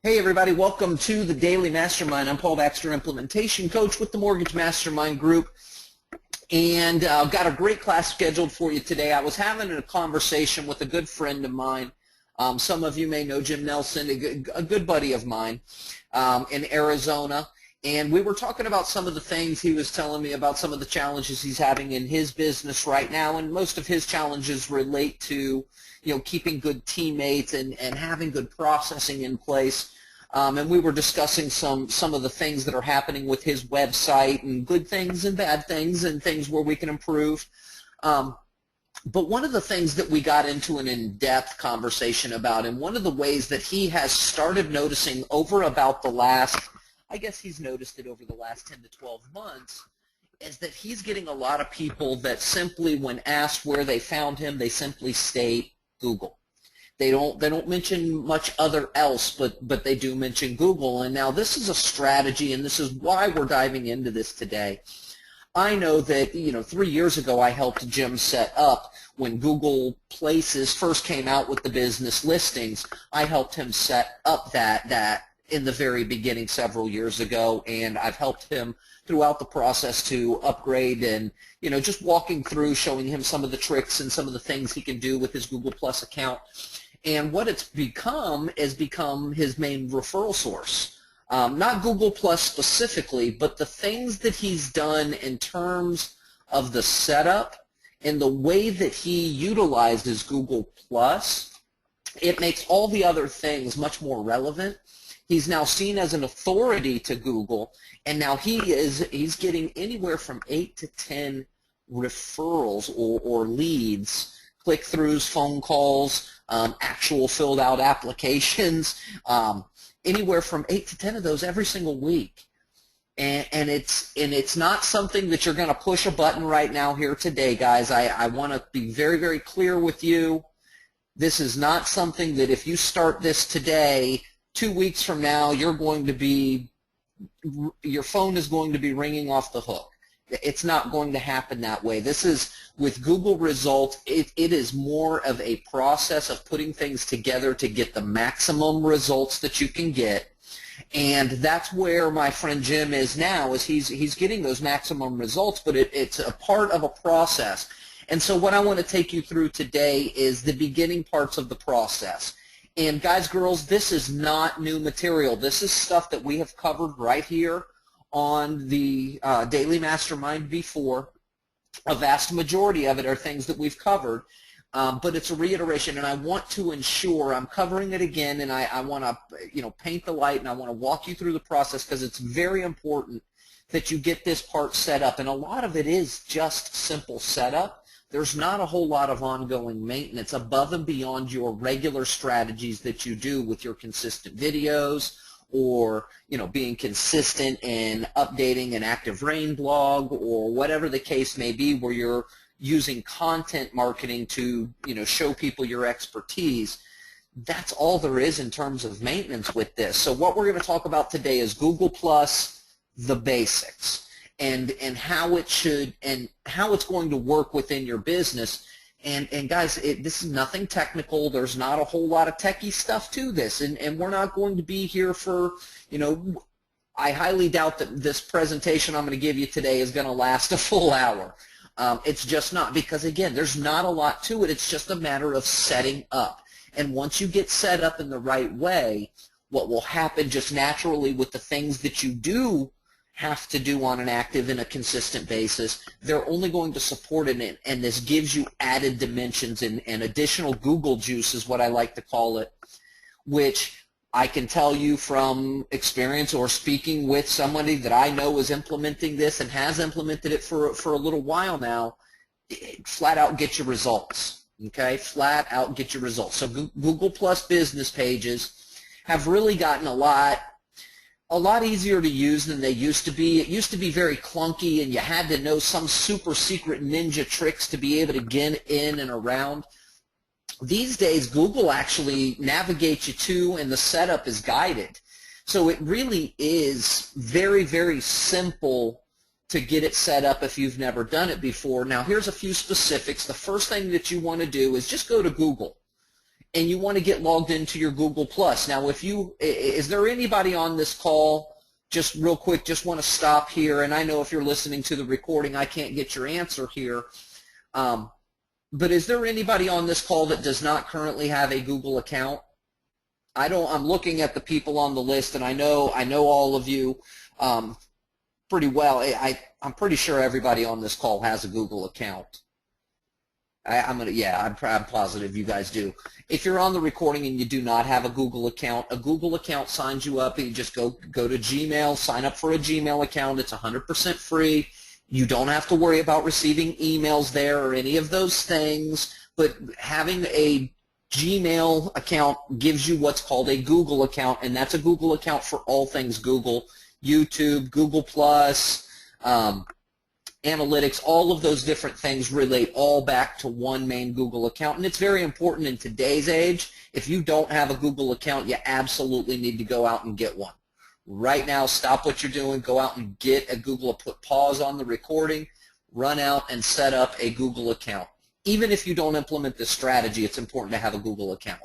Hey everybody, welcome to the Daily Mastermind. I'm Paul Baxter, Implementation Coach with the Mortgage Mastermind Group, and I've got a great class scheduled for you today. I was having a conversation with a good friend of mine. Some of you may know Jim Nelson, a good buddy of mine in Arizona, and we were talking about some of the things he was telling me about, some of the challenges he's having in his business right now, and most of his challenges relate to keeping good teammates and having good processing in place. And we were discussing some of the things that are happening with his website, and good things and bad things and things where we can improve. But one of the things that we got into an in-depth conversation about, and one of the ways that he has started noticing over about the last, I guess he's noticed it over the last 10 to 12 months, is that he's getting a lot of people that simply, when asked where they found him, they simply state Google. They don't mention much other else, but they do mention Google. And now this is a strategy, and this is why we're diving into this today. I know that 3 years ago I helped Jim set up, when Google Places first came out with the business listings, I helped him set up that in the very beginning several years ago, and I've helped him throughout the process to upgrade, and just walking through, showing him some of the tricks and some of the things he can do with his Google Plus account. And what it's become is his main referral source. Not Google Plus specifically, but the things that he's done in terms of the setup and the way that he utilizes Google Plus, it makes all the other things much more relevant. He's now seen as an authority to Google, and now he's getting anywhere from 8 to 10 referrals or leads, click-throughs, phone calls, actual filled out applications, anywhere from 8 to 10 of those every single week. And it's not something that you're going to push a button right now here today, guys. I want to be very, very clear with you. This is not something that if you start this today, 2 weeks from now, your phone is going to be ringing off the hook. It's not going to happen that way. This is, with Google results, it is more of a process of putting things together to get the maximum results that you can get. And that's where my friend Jim is now, is he's getting those maximum results, but it's a part of a process. And so what I want to take you through today is the beginning parts of the process. And guys, girls, this is not new material. This is stuff that we have covered right here on the Daily Mastermind before. A vast majority of it are things that we've covered, but it's a reiteration, and I want to ensure I'm covering it again, and I want to paint the light, and I want to walk you through the process, because it's very important that you get this part set up. And a lot of it is just simple setup. There's not a whole lot of ongoing maintenance above and beyond your regular strategies that you do with your consistent videos, or being consistent in updating an Active Rain blog, or whatever the case may be, where you're using content marketing to show people your expertise. That's all there is in terms of maintenance with this. So what we're going to talk about today is Google Plus, the basics, and how it should, and how it's going to work within your business. And guys, this is nothing technical. There's not a whole lot of techie stuff to this, and we're not going to be here for, I highly doubt that this presentation I'm going to give you today is going to last a full hour. It's just not, because again, there's not a lot to it. It's just a matter of setting up. And once you get set up in the right way, what will happen just naturally with the things that you do have to do on an active and a consistent basis, they're only going to support it, and this gives you added dimensions and additional Google juice is what I like to call it, which I can tell you from experience, or speaking with somebody that I know is implementing this and has implemented it for a little while now, flat out get your results, okay? Flat out get your results. So Google Plus business pages have really gotten a lot easier to use than they used to be. It used to be very clunky, and you had to know some super secret ninja tricks to be able to get in and around. These days, Google actually navigates you to, and the setup is guided. So it really is very, very simple to get it set up if you've never done it before. Now, here's a few specifics. The first thing that you want to do is just go to Google. and you want to get logged into your Google Plus. Now, is there anybody on this call, just real quick, just want to stop here, and I know if you're listening to the recording, I can't get your answer here, but is there anybody on this call that does not currently have a Google account? I'm looking at the people on the list, and I know all of you pretty well. I'm pretty sure everybody on this call has a Google account. I'm positive you guys do. If you're on the recording and you do not have a Google account signs you up, and you just go to Gmail, sign up for a Gmail account. It's 100% free. You don't have to worry about receiving emails there or any of those things, but having a Gmail account gives you what's called a Google account, and that's a Google account for all things Google, YouTube, Google Plus, Analytics, all of those different things relate all back to one main Google account. And it's very important in today's age. If you don't have a Google account, you absolutely need to go out and get one. Right now, stop what you're doing, go out and get a Google, put pause on the recording, run out and set up a Google account. Even if you don't implement this strategy, it's important to have a Google account.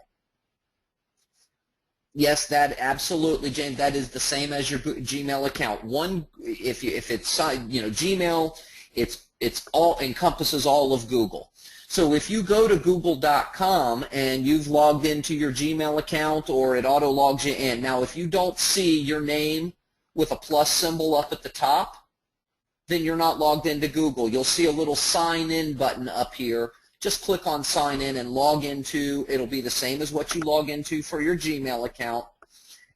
Yes, that absolutely, James. That is the same as your Gmail account. If it's Gmail, it's all encompasses all of Google. So if you go to google.com and you've logged into your Gmail account, or it auto logs you in. Now, if you don't see your name with a plus symbol up at the top, then you're not logged into Google. You'll see a little sign in button up here. Just click on sign in and log into. It'll be the same as what you log into for your Gmail account,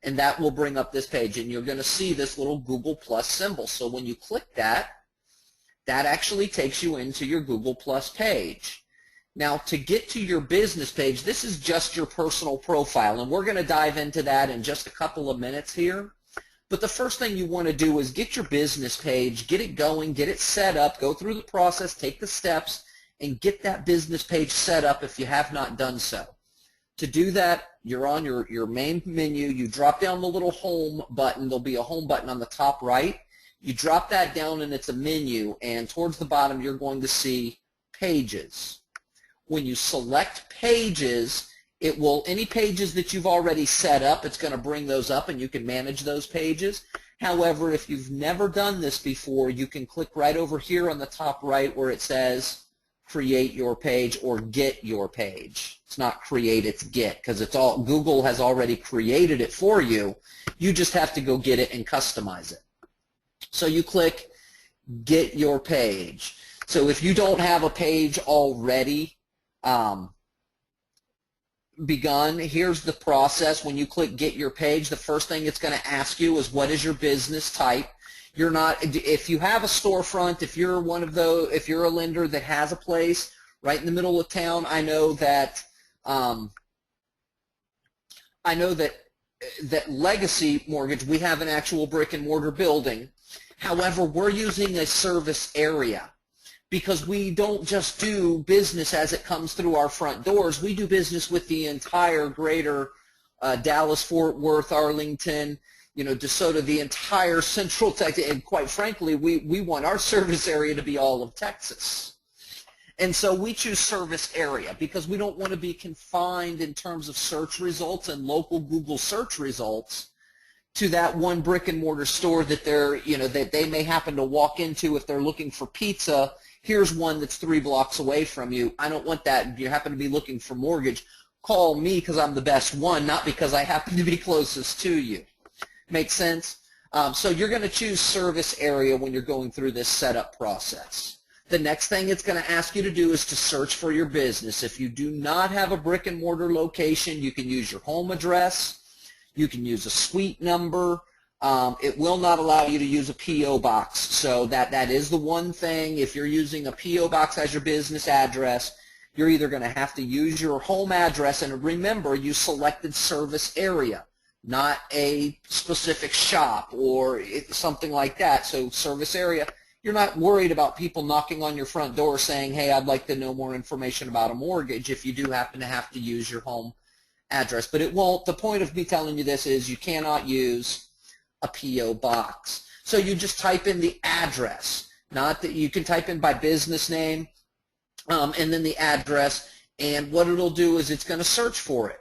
and that will bring up this page, and you're going to see this little Google Plus symbol. So when you click that, that actually takes you into your Google Plus page. Now, to get to your business page, this is just your personal profile, and we're going to dive into that in just a couple of minutes here. But the first thing you want to do is get your business page, get it going, get it set up, go through the process, take the steps, and get that business page set up if you have not done so. To do that, you're on your main menu. You drop down the little home button. There'll be a home button on the top right. You drop that down, and it's a menu, and towards the bottom you're going to see Pages. When you select Pages, it will, any pages that you've already set up, it's going to bring those up, and you can manage those pages. However, if you've never done this before, you can click right over here on the top right where it says create your page or get your page. It's not create, it's get, because it's all, Google has already created it for you. You just have to go get it and customize it. So you click get your page. So if you don't have a page already begun, here's the process. When you click get your page, the first thing it's going to ask you is what is your business type. You're not, if you have a storefront, if you're one of those, if you're a lender that has a place right in the middle of town, I know that that Legacy Mortgage, we have an actual brick and mortar building. However, we're using a service area because we don't just do business as it comes through our front doors. We do business with the entire greater Dallas, Fort Worth, Arlington, DeSoto, the entire Central Texas, and quite frankly, we want our service area to be all of Texas. And so we choose service area because we don't want to be confined in terms of search results and local Google search results to that one brick and mortar store that that they may happen to walk into if they're looking for pizza. Here's one that's 3 blocks away from you. I don't want that. If you happen to be looking for mortgage, call me because I'm the best one, not because I happen to be closest to you. Make sense? So you're going to choose service area when you're going through this setup process. The next thing it's going to ask you to do is to search for your business. If you do not have a brick and mortar location, you can use your home address. You can use a suite number. It will not allow you to use a P.O. box. So that is the one thing. If you're using a P.O. box as your business address, you're either going to have to use your home address, and remember, you selected service area, not a specific shop or something like that. So service area, you're not worried about people knocking on your front door saying, hey, I'd like to know more information about a mortgage if you do happen to have to use your home address. But it won't, the point of me telling you this is you cannot use a P.O. box. So you just type in the address, not that you can type in by business name and then the address, And what it'll do is it's going to search for it.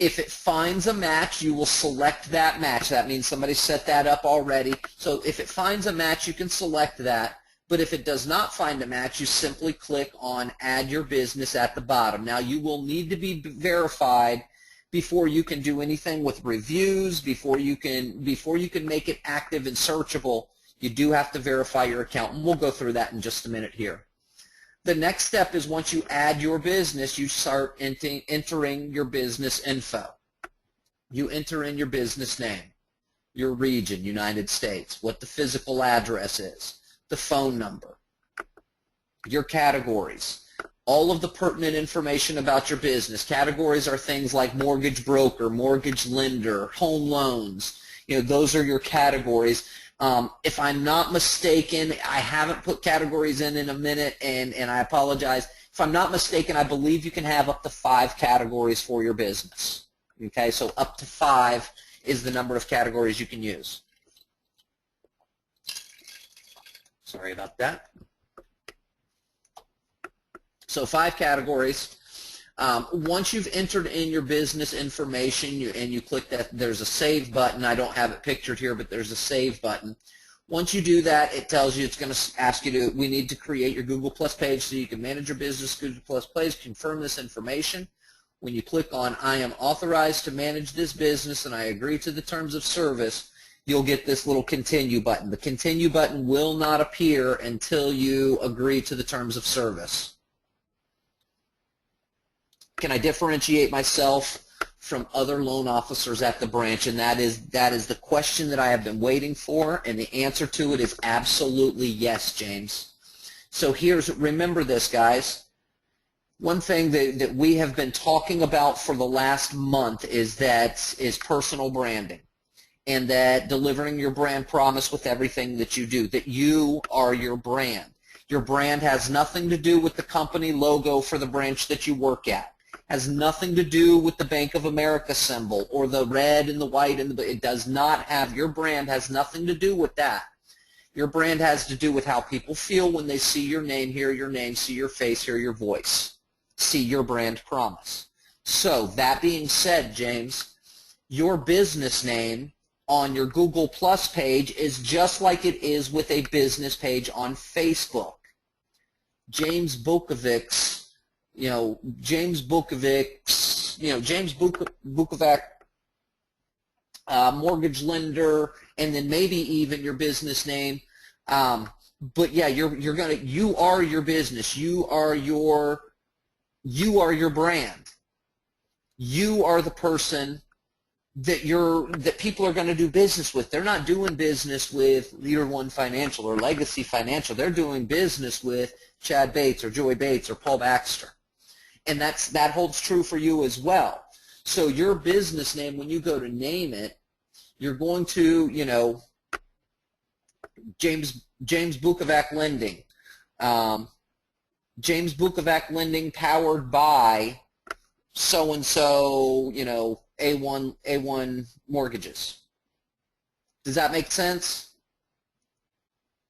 If it finds a match, you will select that match. That means somebody set that up already. So if it finds a match, you can select that. But if it does not find a match, you simply click on Add Your Business at the bottom. Now, you will need to be verified before you can do anything with reviews, before you can make it active and searchable. You do have to verify your account, and we'll go through that in just a minute here. The next step is once you add your business, you start entering your business info. You enter in your business name, your region, United States, what the physical address is, the phone number, your categories, all of the pertinent information about your business. Categories are things like mortgage broker, mortgage lender, home loans. Those are your categories. If I'm not mistaken, I haven't put categories in a minute, and I apologize. If I'm not mistaken, I believe you can have up to 5 categories for your business. Okay, so up to 5 is the number of categories you can use. Sorry about that. So 5 categories. Once you've entered in your business information and you click that, there's a save button. I don't have it pictured here, but there's a save button. Once you do that, it tells you, it's going to ask you we need to create your Google Plus page so you can manage your business Google Plus page, confirm this information. When you click on I am authorized to manage this business and I agree to the terms of service, you'll get this little continue button. The continue button will not appear until you agree to the terms of service. Can I differentiate myself from other loan officers at the branch? And that is the question that I have been waiting for, and the answer to it is absolutely yes, James. So remember this, guys. One thing that we have been talking about for the last month is personal branding, and that delivering your brand promise with everything that you do, that you are your brand. Your brand has nothing to do with the company logo for the branch that you work at. Has nothing to do with the Bank of America symbol or the red and the white it does not have. Your brand has nothing to do with that. Your brand has to do with how people feel when they see your name, hear your name, see your face, hear your voice, see your brand promise. So that being said, James, your business name on your Google Plus page is just like it is with a business page on Facebook. James Bukovic's, James Bukovic's, James Bukovac, mortgage lender, and then maybe even your business name. But yeah, you are your business. You are your brand. You are the person that people are going to do business with. They're not doing business with Leader One Financial or Legacy Financial. They're doing business with Chad Bates or Joey Bates or Paul Baxter. And that holds true for you as well. So your business name, when you go to name it, you're going to, James Bukovac Lending. James Bukovac Lending powered by so-and-so, A1 Mortgages. Does that make sense?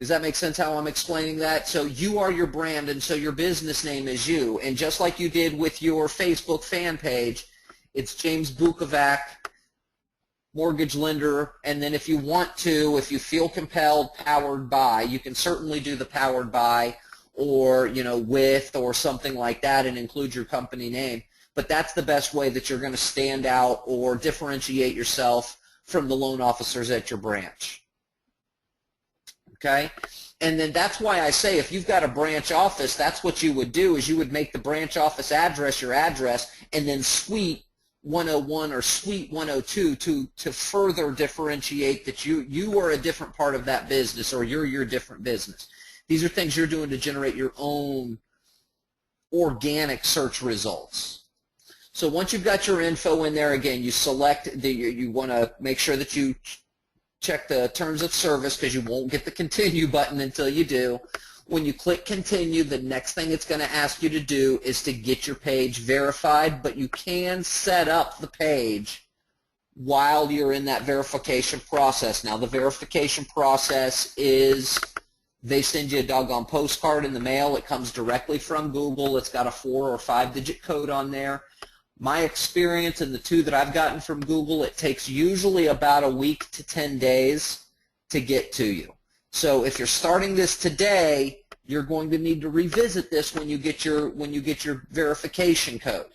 Does that make sense how I'm explaining that? So you are your brand, and so your business name is you. And just like you did with your Facebook fan page, it's James Bukovac, mortgage lender, and then if you want to, if you feel compelled, powered by, you can certainly do the powered by or, with or something like that and include your company name. But that's the best way that you're going to stand out or differentiate yourself from the loan officers at your branch. Okay? And then that's why I say if you've got a branch office, that's what you would do, is you would make the branch office address your address, and then suite 101 or suite 102 to further differentiate that you are a different part of that business, or you're your different business. These are things you're doing to generate your own organic search results. So once you've got your info in there, again, you select you want to make sure that you check the terms of service, because you won't get the continue button until you do. When you click continue, the next thing it's going to ask you to do is to get your page verified, but you can set up the page while you're in that verification process. Now, the verification process is They send you a doggone postcard in the mail. It comes directly from Google. It's got a 4 or 5-digit code on there. My experience in the 2 that I've gotten from Google, it takes usually about a week to 10 days to get to you. So if you're starting this today, you're going to need to revisit this when you get your verification code.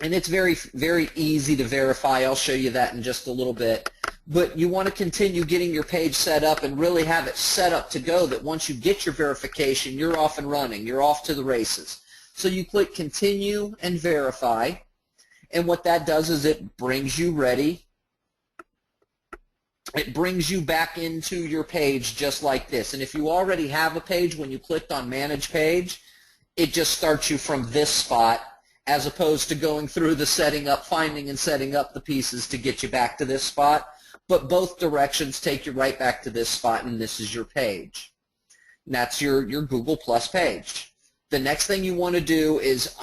And it's very, very easy to verify. I'll show you that in just a little bit. But you want to continue getting your page set up and really have it set up to go that once you get your verification, you're off and running. You're off to the races. So you click Continue and Verify. And what that does is it brings you ready. It brings you back into your page just like this. And if you already have a page, when you clicked on Manage Page, it just starts you from this spot, as opposed to going through the finding and setting up the pieces to get you back to this spot. But both directions take you right back to this spot, and this is your page. And that's your Google Plus page. The next thing you want to do is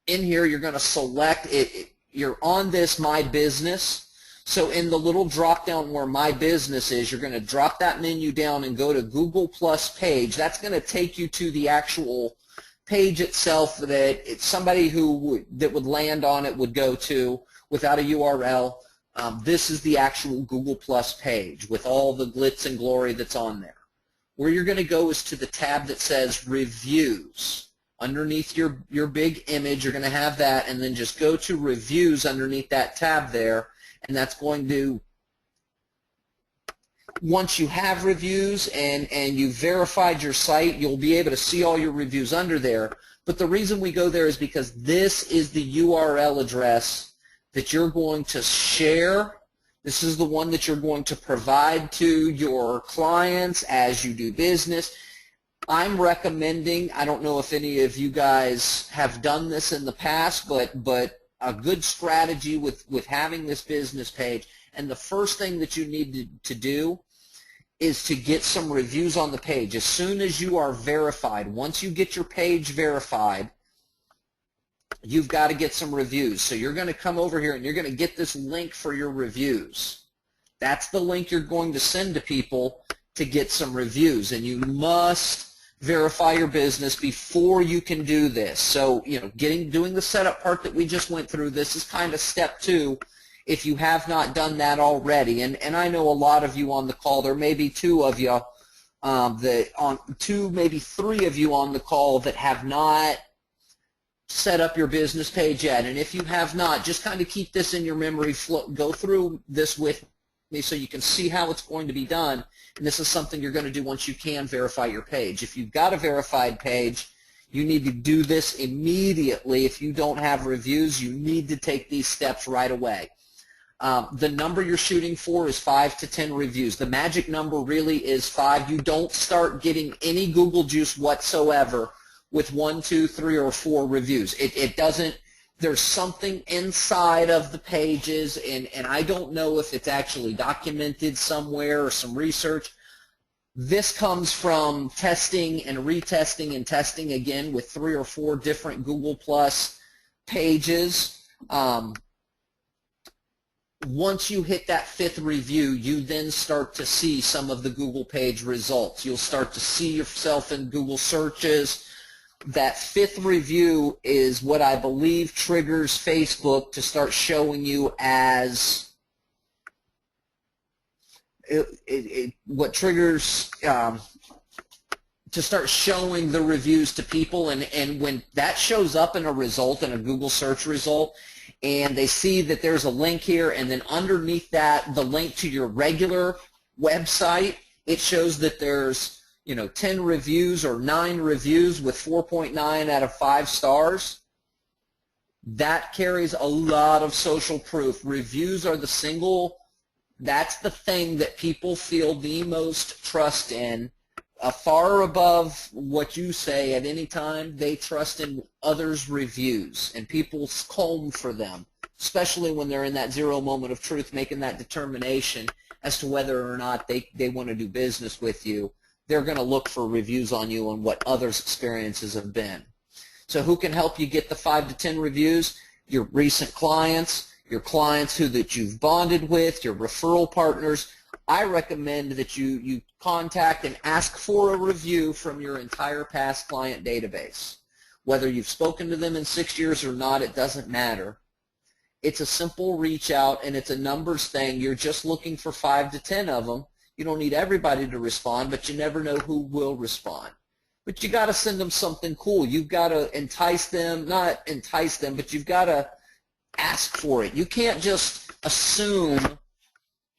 in here you're going to select it. You're on this My Business. So in the little drop down where My Business is, you're going to drop that menu down and go to Google Plus page. That's going to take you to the actual page itself that somebody that would land on it would go to without a URL. This is the actual Google Plus page with all the glitz and glory that's on there. Where you're going to go is to the tab that says Reviews. Underneath your big image, you're going to have that, and then just go to Reviews underneath that tab there, and that's going to, once you have reviews and you've verified your site, you'll be able to see all your reviews under there. But the reason we go there is because this is the URL address that you're going to share. This is the one that you're going to provide to your clients as you do business. I'm recommending, I don't know if any of you guys have done this in the past, but a good strategy with having this business page, and the first thing that you need to do is to get some reviews on the page. As soon as you are verified, once you get your page verified, you've got to get some reviews. So you're going to come over here and you're going to get this link for your reviews. That's the link you're going to send to people to get some reviews, and you must verify your business before you can do this. So, doing the setup part that we just went through, this is kind of step 2 if you have not done that already. And I know a lot of you on the call, there may be 2 of you, maybe 3 of you on the call that have not set up your business page yet. And if you have not, just kind of keep this in your memory, go through this with me so you can see how it's going to be done. And this is something you're going to do once you can verify your page. If you've got a verified page, you need to do this immediately. If you don't have reviews, you need to take these steps right away. The number you're shooting for is 5 to 10 reviews. The magic number really is 5. You don't start getting any Google juice whatsoever with 1, 2, 3, or 4 reviews. It doesn't. There's something inside of the pages, and I don't know if it's actually documented somewhere or some research. This comes from testing and retesting and testing again with 3 or 4 different Google Plus pages. Once you hit that 5th review, you then start to see some of the Google page results. You'll start to see yourself in Google searches. That 5th review is what I believe triggers Facebook to start showing you as what triggers to start showing the reviews to people. And when that shows up in a result, in a Google search result, and they see that there's a link here, and then underneath that, the link to your regular website, it shows that there's 10 reviews or 9 reviews with 4.9 out of 5 stars. That carries a lot of social proof. Reviews are that's the thing that people feel the most trust in. Far above what you say at any time, they trust in others' reviews, and people comb for them, especially when they're in that 0 moment of truth, making that determination as to whether or not they want to do business with you. They're going to look for reviews on you and what others' experiences have been. So who can help you get the 5 to 10 reviews? Your recent clients, your clients that you've bonded with, your referral partners. I recommend that you contact and ask for a review from your entire past client database. Whether you've spoken to them in 6 years or not, it doesn't matter. It's a simple reach out, and it's a numbers thing. You're just looking for 5 to 10 of them. You don't need everybody to respond, but you never know who will respond. But you got to send them something cool. You've got to entice them, not entice them, but you've got to ask for it. You can't just assume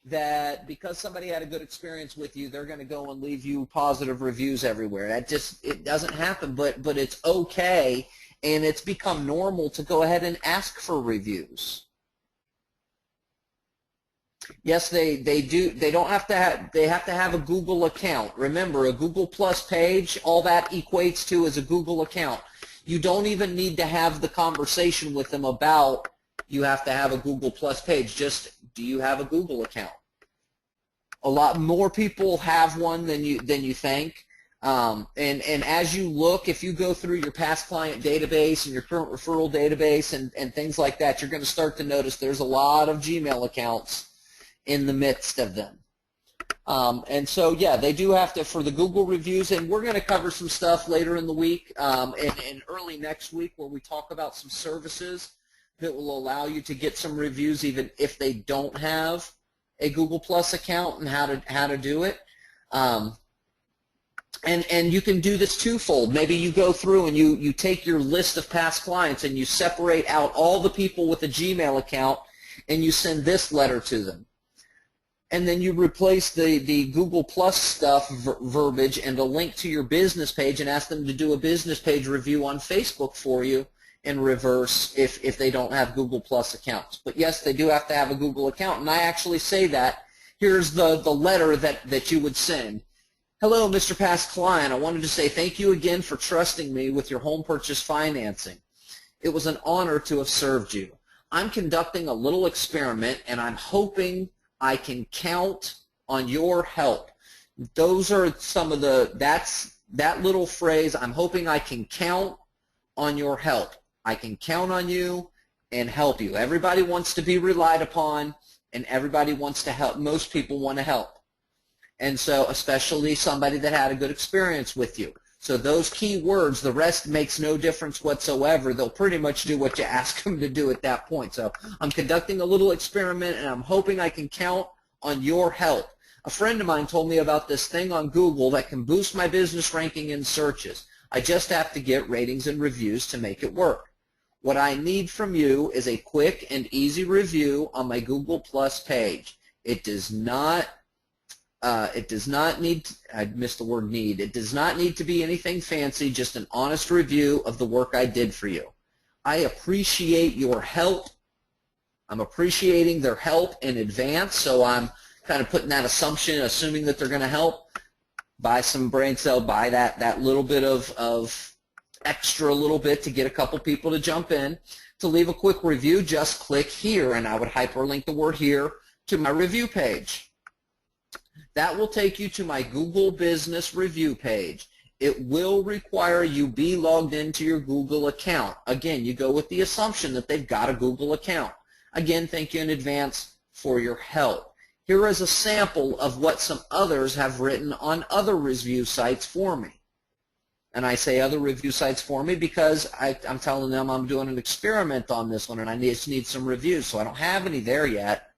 that because somebody had a good experience with you, they're going to go and leave you positive reviews everywhere. It doesn't happen, but it's okay, and it's become normal to go ahead and ask for reviews. Yes, they do. They don't have to have. They have to have a Google account. Remember, a Google Plus page, all that equates to is a Google account. You don't even need to have the conversation with them about you have to have a Google Plus page. Just, do you have a Google account? A lot more people have one than you think. And as you look, if you go through your past client database and your current referral database and things like that, you're going to start to notice there's a lot of Gmail accounts in the midst of them. And so, yeah, they do have to, for the Google reviews, and we're going to cover some stuff later in the week and early next week where we talk about some services that will allow you to get some reviews even if they don't have a Google Plus account, and how to do it. And you can do this twofold. Maybe you go through and you take your list of past clients and you separate out all the people with a Gmail account and you send this letter to them. And then you replace the Google Plus stuff verbiage and a link to your business page and ask them to do a business page review on Facebook for you in reverse if they don't have Google Plus accounts. But yes, they do have to have a Google account, and I actually say that. Here's the letter that you would send. Hello, Mr. Past Client. I wanted to say thank you again for trusting me with your home purchase financing. It was an honor to have served you. I'm conducting a little experiment, and I'm hoping I can count on your help. Those are some of that little phrase, I'm hoping I can count on your help. I can count on you and help you. Everybody wants to be relied upon, and everybody wants to help. Most people want to help. And so, especially somebody that had a good experience with you. So those key words, the rest makes no difference whatsoever. They'll pretty much do what you ask them to do at that point. So I'm conducting a little experiment, and I'm hoping I can count on your help. A friend of mine told me about this thing on Google that can boost my business ranking in searches. I just have to get ratings and reviews to make it work. What I need from you is a quick and easy review on my Google Plus page. It does not need, I missed the word need, it does not need to be anything fancy, just an honest review of the work I did for you. I appreciate your help. I'm appreciating their help in advance, so I'm kind of putting that assumption, assuming that they're going to help. Buy some brain cell, buy that little bit of extra little bit to get a couple people to jump in. To leave a quick review, just click here, and I would hyperlink the word here to my review page. That will take you to my Google Business review page. It will require you be logged into your Google account. Again, you go with the assumption that they've got a Google account. Again, thank you in advance for your help. Here is a sample of what some others have written on other review sites for me. And I say other review sites for me because I'm telling them I'm doing an experiment on this one, and I just need some reviews, so I don't have any there yet.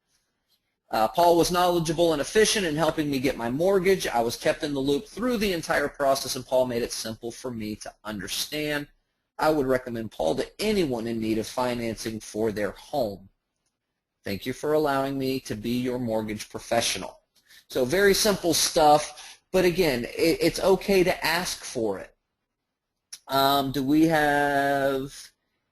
Paul was knowledgeable and efficient in helping me get my mortgage. I was kept in the loop through the entire process, and Paul made it simple for me to understand. I would recommend Paul to anyone in need of financing for their home. Thank you for allowing me to be your mortgage professional. So very simple stuff, but again, it's okay to ask for it. Do we have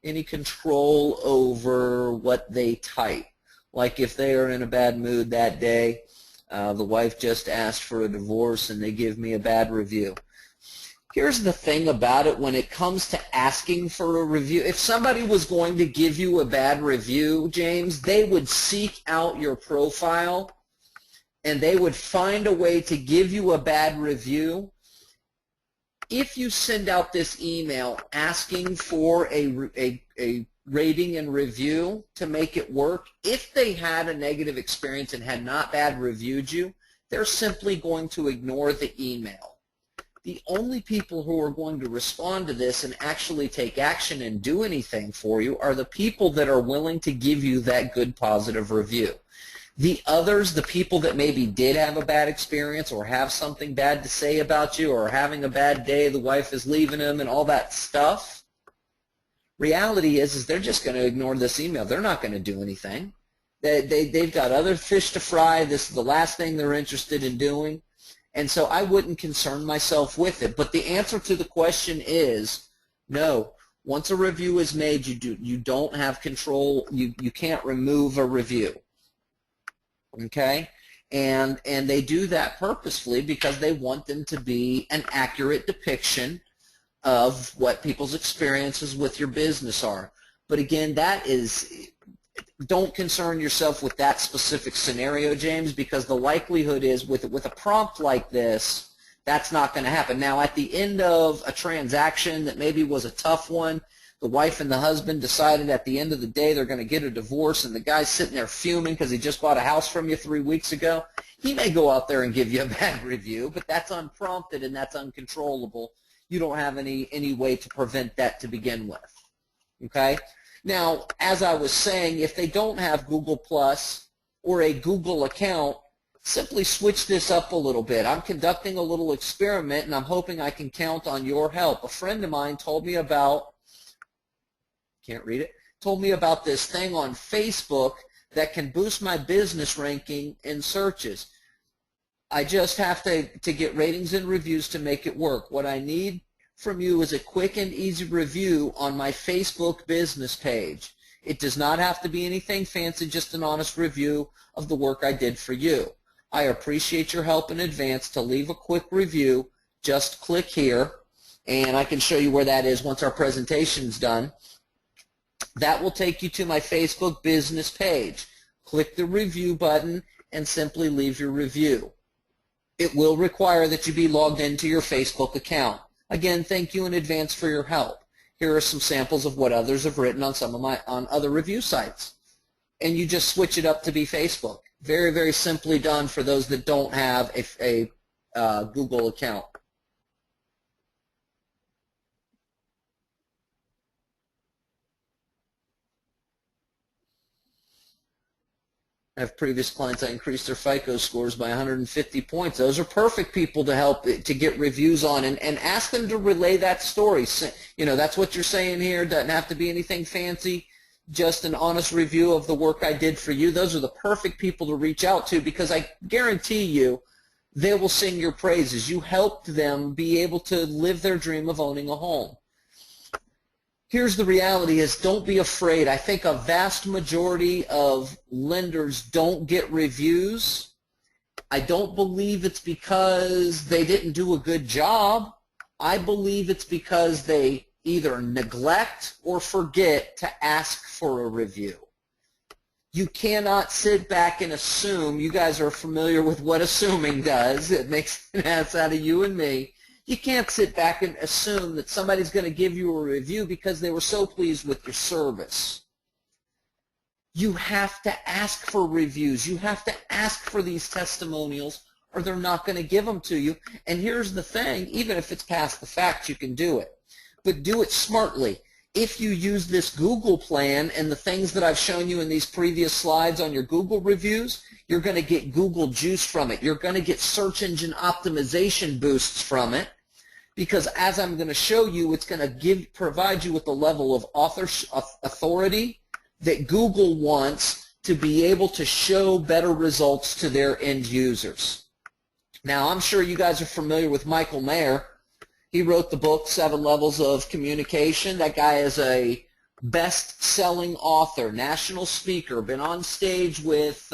any control over what they type? Like if they are in a bad mood that day, the wife just asked for a divorce and they give me a bad review. Here's the thing about it when it comes to asking for a review. If somebody was going to give you a bad review, James, they would seek out your profile and they would find a way to give you a bad review. If you send out this email asking for a rating and review to make it work, if they had a negative experience and had not bad reviewed you, they're simply going to ignore the email. The only people who are going to respond to this and actually take action and do anything for you are the people that are willing to give you that good positive review. The others, the people that maybe did have a bad experience or have something bad to say about you or are having a bad day, the wife is leaving them and all that stuff, reality is they're just going to ignore this email. They're not going to do anything. They've got other fish to fry. This is the last thing they're interested in doing. And so I wouldn't concern myself with it. But the answer to the question is no. Once a review is made, you don't have control. You can't remove a review. Okay? And they do that purposefully because they want them to be an accurate depiction of what people's experiences with your business are. But again, don't concern yourself with that specific scenario, James, because the likelihood is with a prompt like this, that's not going to happen. Now, at the end of a transaction that maybe was a tough one, the wife and the husband decided at the end of the day they're going to get a divorce, and the guy's sitting there fuming because he just bought a house from you 3 weeks ago. He may go out there and give you a bad review, but that's unprompted and that's uncontrollable. You don't have any way to prevent that to begin with. Okay? Now, as I was saying, if they don't have Google Plus or a Google account, simply switch this up a little bit. I'm conducting a little experiment, and I'm hoping I can count on your help. A friend of mine told me about, can't read it, told me about this thing on Facebook that can boost my business ranking in searches. I just have to get ratings and reviews to make it work. What I need from you is a quick and easy review on my Facebook business page. It does not have to be anything fancy, just an honest review of the work I did for you. I appreciate your help in advance. To leave a quick review, just click here, and I can show you where that is once our presentation's done. That will take you to my Facebook business page. Click the review button and simply leave your review. It will require that you be logged into your Facebook account. Again, thank you in advance for your help. Here are some samples of what others have written on on other review sites. And you just switch it up to be Facebook. Very, very simply done for those that don't have a Google account. I have previous clients, I increased their FICO scores by 150 points. Those are perfect people to help to get reviews on, and ask them to relay that story. You know, that's what you're saying here. Doesn't have to be anything fancy, just an honest review of the work I did for you. Those are the perfect people to reach out to, because I guarantee you they will sing your praises. You helped them be able to live their dream of owning a home. Here's the reality is, don't be afraid. I think a vast majority of lenders don't get reviews. I don't believe it's because they didn't do a good job. I believe it's because they either neglect or forget to ask for a review. You cannot sit back and assume. You guys are familiar with what assuming does. It makes an ass out of you and me. You can't sit back and assume that somebody's going to give you a review because they were so pleased with your service. You have to ask for reviews. You have to ask for these testimonials, or they're not going to give them to you. And here's the thing, even if it's past the fact, you can do it. But do it smartly. If you use this Google plan and the things that I've shown you in these previous slides on your Google reviews, you're going to get Google juice from it. You're going to get search engine optimization boosts from it. Because as I'm going to show you, it's going to provide you with the level of authority that Google wants to be able to show better results to their end users. Now, I'm sure you guys are familiar with Michael Mayer. He wrote the book, 7 Levels of Communication. That guy is a best-selling author, national speaker, been on stage with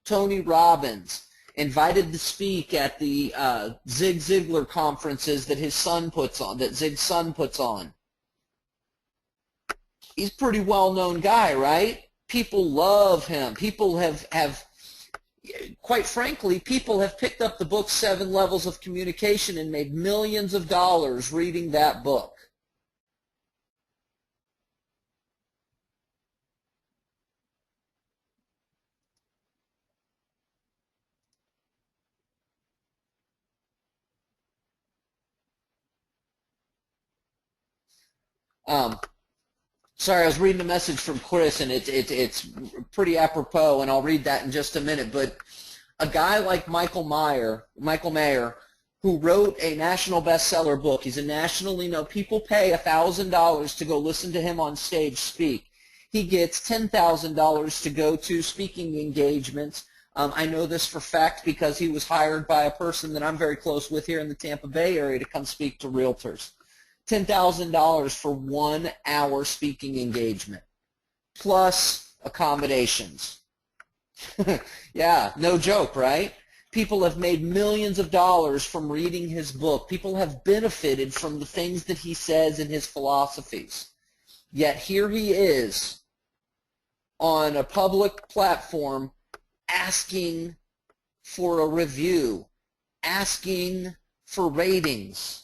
Tony Robbins, invited to speak at the Zig Ziglar conferences that his son puts on, that Zig's son puts on. He's a pretty well-known guy, right? People love him. People have, quite frankly, people have picked up the book 7 Levels of Communication and made millions of dollars reading that book. Sorry, I was reading a message from Chris, and it's pretty apropos, and I'll read that in just a minute. But a guy like Michael Mayer, who wrote a national bestseller book, he's a nationally known. People pay $1,000 to go listen to him on stage speak. He gets $10,000 to go to speaking engagements. I know this for fact because he was hired by a person that I'm very close with here in the Tampa Bay area to come speak to realtors. $10,000 for 1 hour speaking engagement, plus accommodations. Yeah, no joke, right? People have made millions of dollars from reading his book. People have benefited from the things that he says in his philosophies. Yet here he is on a public platform asking for a review, asking for ratings,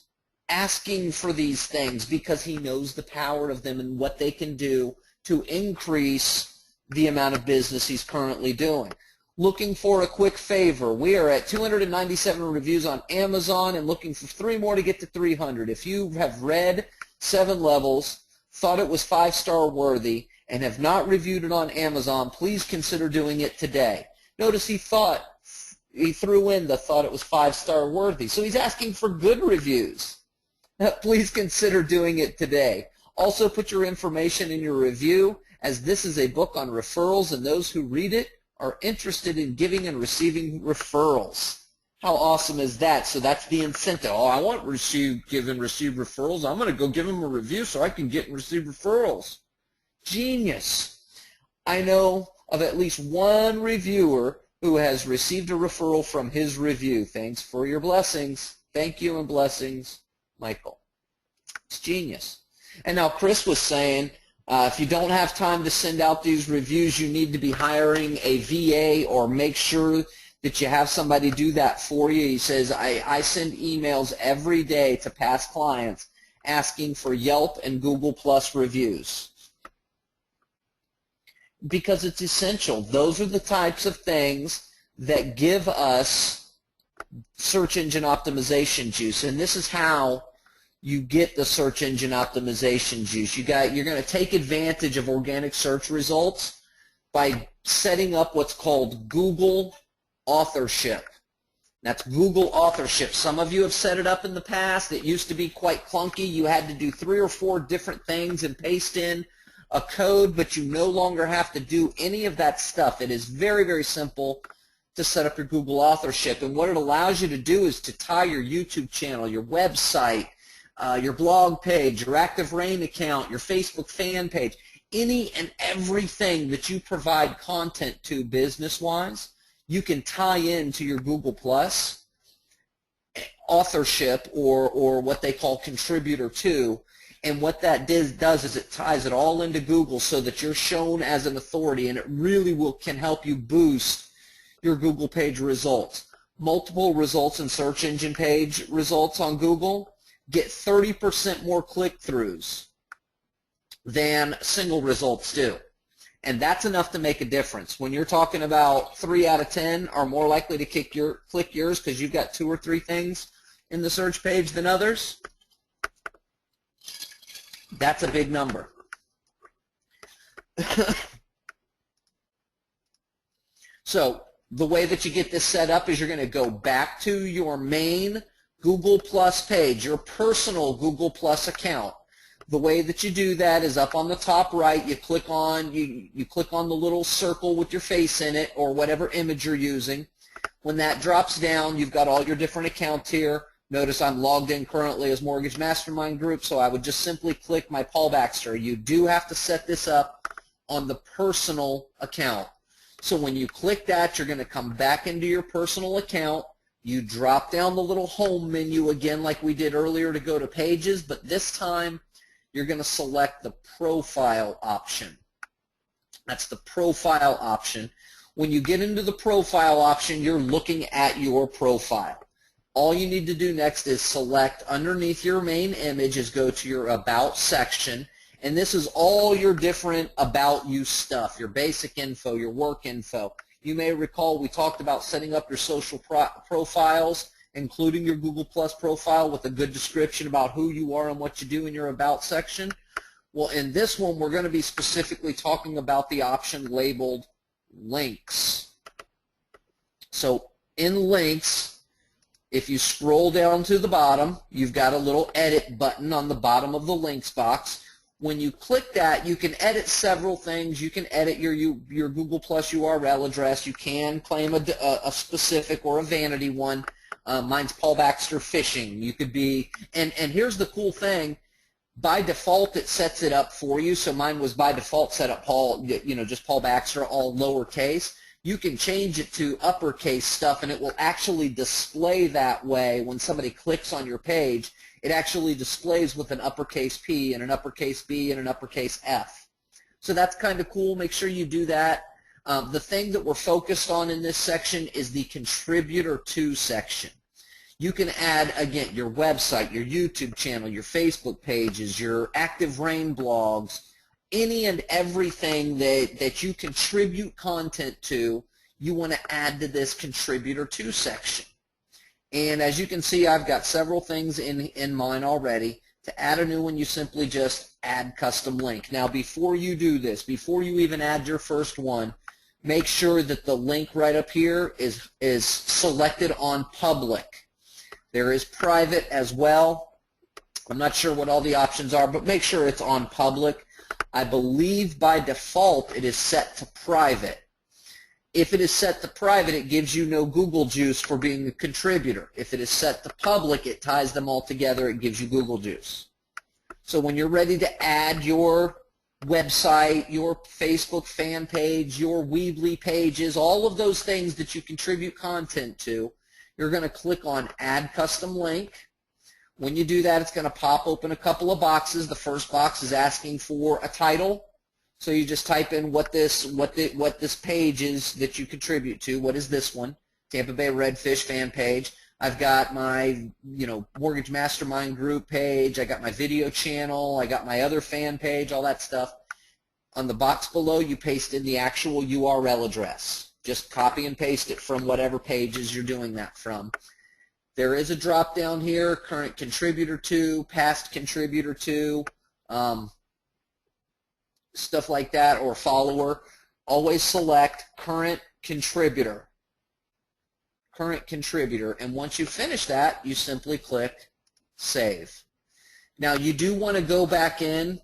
asking for these things because he knows the power of them and what they can do to increase the amount of business he's currently doing. Looking for a quick favor. We are at 297 reviews on Amazon and looking for 3 more to get to 300. If you have read 7 Levels, thought it was 5-star worthy, and have not reviewed it on Amazon, please consider doing it today. Notice he threw in the thought it was 5-star worthy. So he's asking for good reviews. Please consider doing it today. Also put your information in your review, as this is a book on referrals, and those who read it are interested in giving and receiving referrals. How awesome is that? So that's the incentive. Oh, I want give and receive referrals. I'm going to go give them a review so I can get and receive referrals. Genius. I know of at least one reviewer who has received a referral from his review. Thanks for your blessings. Thank you and blessings, Michael. It's genius. And now Chris was saying, if you don't have time to send out these reviews, you need to be hiring a VA or make sure that you have somebody do that for you. He says, I send emails every day to past clients asking for Yelp and Google Plus reviews because it's essential. Those are the types of things that give us search engine optimization juice, and this is how you get the search engine optimization juice. You're going to take advantage of organic search results by setting up what's called Google authorship. That's Google authorship. Some of you have set it up in the past. It used to be quite clunky. You had to do 3 or 4 different things and paste in a code, but you no longer have to do any of that stuff. It is very, very simple to set up your Google authorship, and what it allows you to do is to tie your YouTube channel, your website, your blog page, your Active Rain account, your Facebook fan page, any and everything that you provide content to business-wise, you can tie into your Google Plus authorship or what they call contributor to. And what that does is it ties it all into Google so that you're shown as an authority, and it really can help you boost your Google page results. Multiple results and search engine page results on Google get 30% more click-throughs than single results do. And that's enough to make a difference. When you're talking about 3 out of 10 are more likely to click yours because you've got 2 or 3 things in the search page than others, that's a big number. So the way that you get this set up is you're going to go back to your main Google Plus page, your personal Google Plus account. The way that you do that is up on the top right. You click on the little circle with your face in it or whatever image you're using. When that drops down, you've got all your different accounts here. Notice I'm logged in currently as Mortgage Mastermind Group, so I would just simply click my Paul Baxter. You do have to set this up on the personal account. So when you click that, you're going to come back into your personal account. You drop down the little home menu again like we did earlier to go to pages, but this time you're going to select the profile option. That's the profile option. When you get into the profile option, you're looking at your profile. All you need to do next is select underneath your main image is go to your About section, and this is all your different About You stuff, your basic info, your work info. You may recall we talked about setting up your social profiles, including your Google Plus profile with a good description about who you are and what you do in your About section. Well, in this one, we're going to be specifically talking about the option labeled links. So in links, if you scroll down to the bottom, you've got a little edit button on the bottom of the links box. When you click that, you can edit several things. You can edit your Google Plus URL address. You can claim a specific or a vanity one. Mine's Paul Baxter Fishing. You could be, and here's the cool thing. By default, it sets it up for you. So mine was by default set up Paul, just Paul Baxter, all lowercase. You can change it to uppercase stuff, and it will actually display that way when somebody clicks on your page. It actually displays with an uppercase P and an uppercase B and an uppercase F. So that's kind of cool. Make sure you do that. The thing that we're focused on in this section is the Contributor To section. You can add, again, your website, your YouTube channel, your Facebook pages, your Active Rain blogs, any and everything that you contribute content to, you want to add to this Contributor To section. And as you can see, I've got several things in mine already. To add a new one, you simply just add custom link. Now, before you do this, before you even add your first one, make sure that the link right up here is selected on public. There is private as well. I'm not sure what all the options are, but make sure it's on public. I believe by default it is set to private. If it is set to private, it gives you no Google juice for being a contributor. If it is set to public, it ties them all together. It gives you Google juice. So when you're ready to add your website, your Facebook fan page, your Weebly pages, all of those things that you contribute content to, you're going to click on Add Custom Link. When you do that, it's going to pop open a couple of boxes. The first box is asking for a title. So you just type in what this page is that you contribute to. What is this one? Tampa Bay Redfish fan page. I've got my Mortgage Mastermind group page. I got my video channel. I got my other fan page. All that stuff. On the box below, you paste in the actual URL address. Just copy and paste it from whatever pages you're doing that from. There is a drop down here: current contributor to, past contributor to. Stuff like that, or follower. Always select current contributor. Current contributor. And once you finish that, you simply click Save. Now you do want to go back in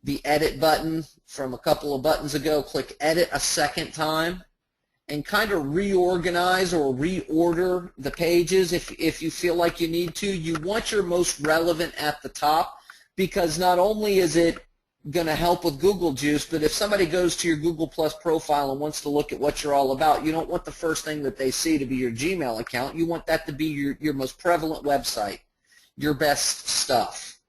the edit button from a couple of buttons ago, click edit a second time, and kind of reorganize or reorder the pages if you feel like you need to. You want your most relevant at the top, because not only is it going to help with Google juice, but if somebody goes to your Google Plus profile and wants to look at what you're all about, you don't want the first thing that they see to be your Gmail account. You want that to be your most prevalent website, your best stuff.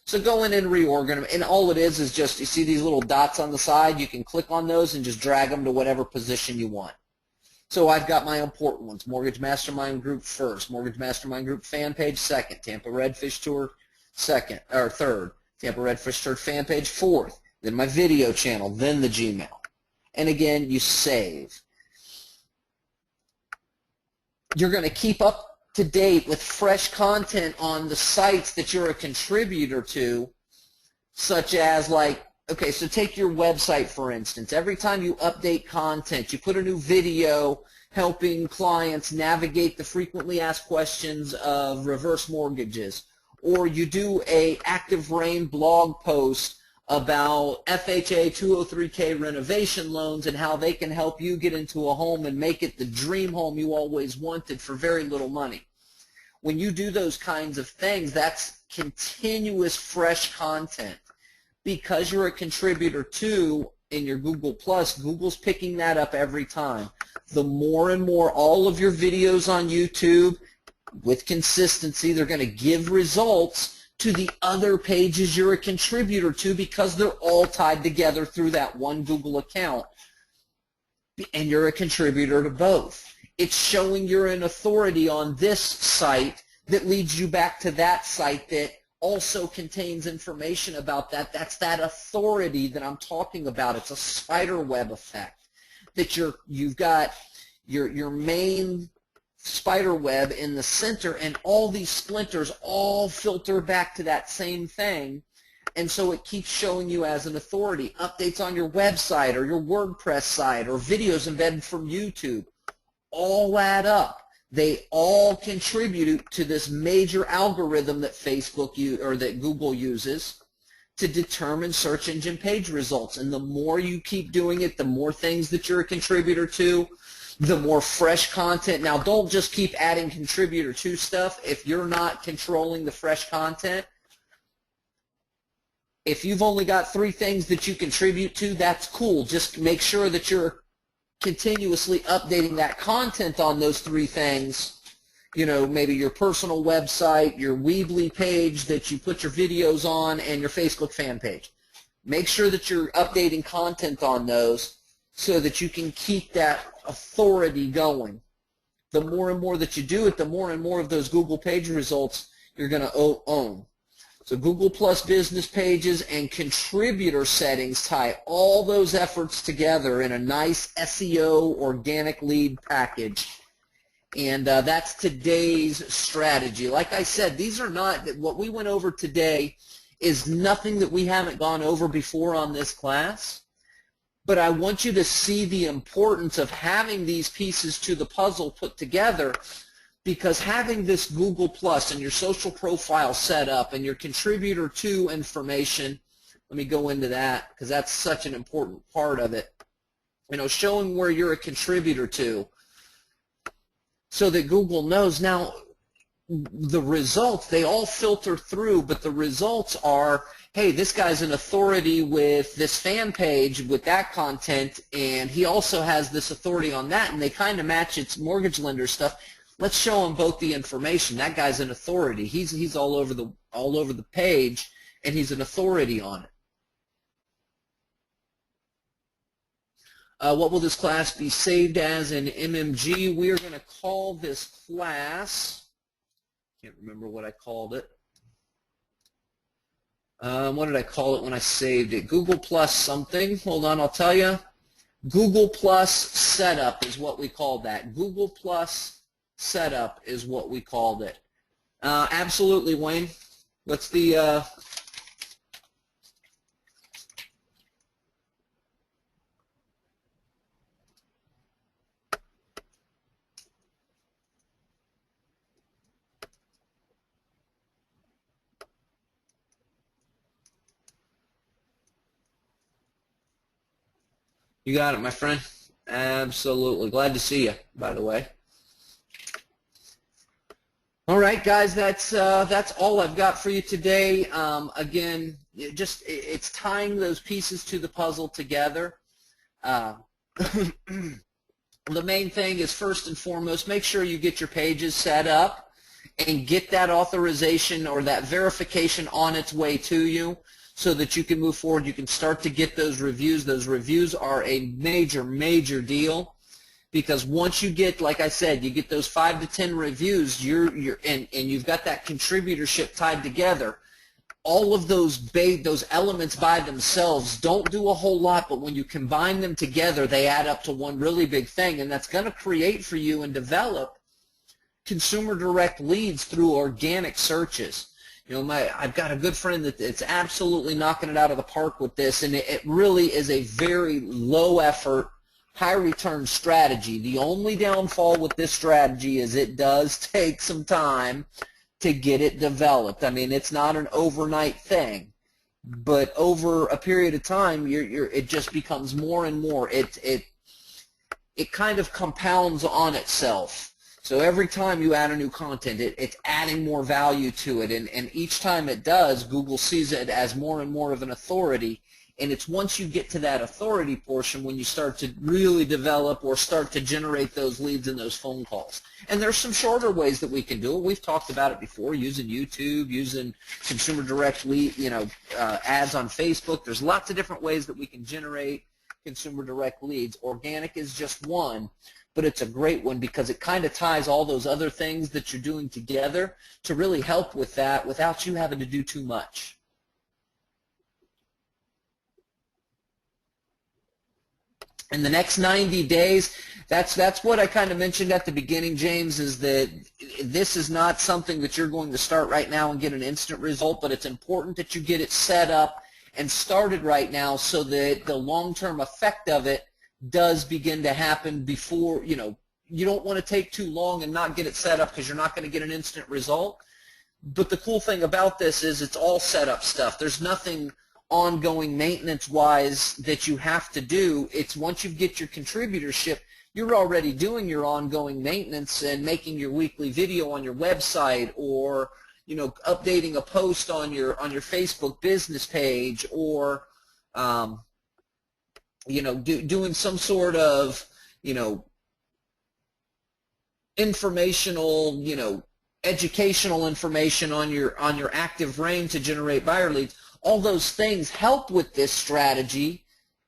So go in and reorganize, and all it is just, you see these little dots on the side, you can click on those and just drag them to whatever position you want. So I've got my important ones: Mortgage Mastermind Group first, Mortgage Mastermind Group fan page second, Tampa Redfish Tour second or third, Tampa Redfish Tour fan page fourth, then my video channel, then the Gmail. And again, you save. You're going to keep up to date with fresh content on the sites that you're a contributor to, such as, like, okay, so take your website, for instance. Every time you update content, you put a new video helping clients navigate the frequently asked questions of reverse mortgages, or you do a Active Rain blog post about FHA 203K renovation loans and how they can help you get into a home and make it the dream home you always wanted for very little money. When you do those kinds of things, that's continuous fresh content. Because you're a contributor to in your Google Plus, Google's picking that up every time. The more and more all of your videos on YouTube, with consistency, they're going to give results to the other pages you're a contributor to, because they're all tied together through that one Google account. And you're a contributor to both. It's showing you're an authority on this site that leads you back to that site that also contains information about that. That's that authority that I'm talking about. It's a spider web effect, that you've got your main spider web in the center, and all these splinters all filter back to that same thing, and so it keeps showing you as an authority. Updates on your website or your WordPress site or videos embedded from YouTube all add up. They all contribute to this major algorithm that that Google uses to determine search engine page results. And the more you keep doing it, the more things that you're a contributor to, the more fresh content. Now, don't just keep adding contributor to stuff if you're not controlling the fresh content. If you've only got 3 things that you contribute to, that's cool. Just make sure that you're continuously updating that content on those 3 things. You know, maybe your personal website, your Weebly page that you put your videos on, and your Facebook fan page. Make sure that you're updating content on those so that you can keep that authority going. The more and more that you do it, the more and more of those Google page results you're going to own. So Google Plus business pages and contributor settings tie all those efforts together in a nice SEO organic lead package. And that's today's strategy. Like I said, these are not, what we went over today is nothing that we haven't gone over before on this class. But I want you to see the importance of having these pieces to the puzzle put together, because having this Google Plus and your social profile set up and your contributor to information, let me go into that because that's such an important part of it. You know, showing where you're a contributor to, so that Google knows. Now, the results, they all filter through, but the results are, hey, this guy's an authority with this fan page with that content, and he also has this authority on that, and they kind of match its mortgage lender stuff. Let's show them both the information. That guy's an authority. He's all over the page, and he's an authority on it. What will this class be saved as in MMG? We are going to call this class, can't remember what I called it. What did I call it when I saved it? Google Plus something. Hold on, I'll tell you. Google Plus Setup is what we called that. Google Plus Setup is what we called it. Absolutely, Wayne. What's the... You got it, my friend. Absolutely. Glad to see you, by the way. All right, guys, that's all I've got for you today. Again, it's tying those pieces to the puzzle together. The main thing is, first and foremost, make sure you get your pages set up and get that authorization or that verification on its way to you, so that you can move forward. You can start to get those reviews. Those reviews are a major, major deal, because once you get, like I said, you get those 5 to 10 reviews, and you've got that contributorship tied together. All of those elements by themselves don't do a whole lot, but when you combine them together, they add up to one really big thing, and that's going to create for you and develop consumer direct leads through organic searches. You know, I've got a good friend that's absolutely knocking it out of the park with this, and it really is a very low effort, high return strategy. The only downfall with this strategy is it does take some time to get it developed. I mean, it's not an overnight thing, but over a period of time, it just becomes more and more. It kind of compounds on itself. So every time you add a new content, it's adding more value to it, and each time it does, Google sees it as more and more of an authority, and it's once you get to that authority portion when you start to really develop or start to generate those leads and those phone calls. And there's some shorter ways that we can do it. We've talked about it before, using YouTube, using consumer direct lead, ads on Facebook. There's lots of different ways that we can generate consumer direct leads. Organic is just one, but it's a great one because it kind of ties all those other things that you're doing together to really help with that without you having to do too much. In the next 90 days, that's what I kind of mentioned at the beginning, James, is that this is not something that you're going to start right now and get an instant result, but it's important that you get it set up and started right now so that the long-term effect of it does begin to happen before, you know, you don't want to take too long and not get it set up because you're not going to get an instant result. But the cool thing about this is it's all setup stuff. There's nothing ongoing maintenance-wise that you have to do. It's once you get your contributorship, you're already doing your ongoing maintenance and making your weekly video on your website, or you know, updating a post on your Facebook business page, or you know, doing some sort of, you know, informational, you know, educational information on your ActiveRain to generate buyer leads. All those things help with this strategy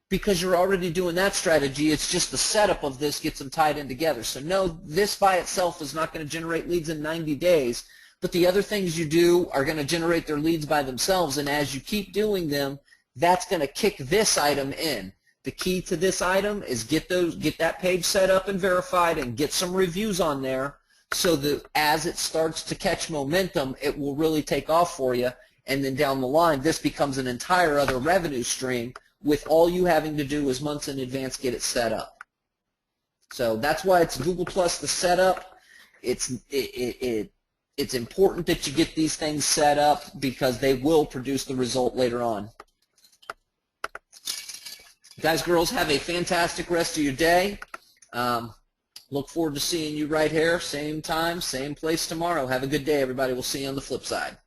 because you're already doing that strategy. It's just the setup of this gets them tied in together. So no, this by itself is not going to generate leads in 90 days, but the other things you do are going to generate their leads by themselves, and as you keep doing them, that's going to kick this item in. The key to this item is get that page set up and verified and get some reviews on there so that as it starts to catch momentum, it will really take off for you. And then down the line, this becomes an entire other revenue stream with all you having to do is months in advance get it set up. So that's why it's Google Plus the setup. It's important that you get these things set up because they will produce the result later on. Guys, girls, have a fantastic rest of your day. Look forward to seeing you right here, same time, same place tomorrow. Have a good day, everybody. We'll see you on the flip side.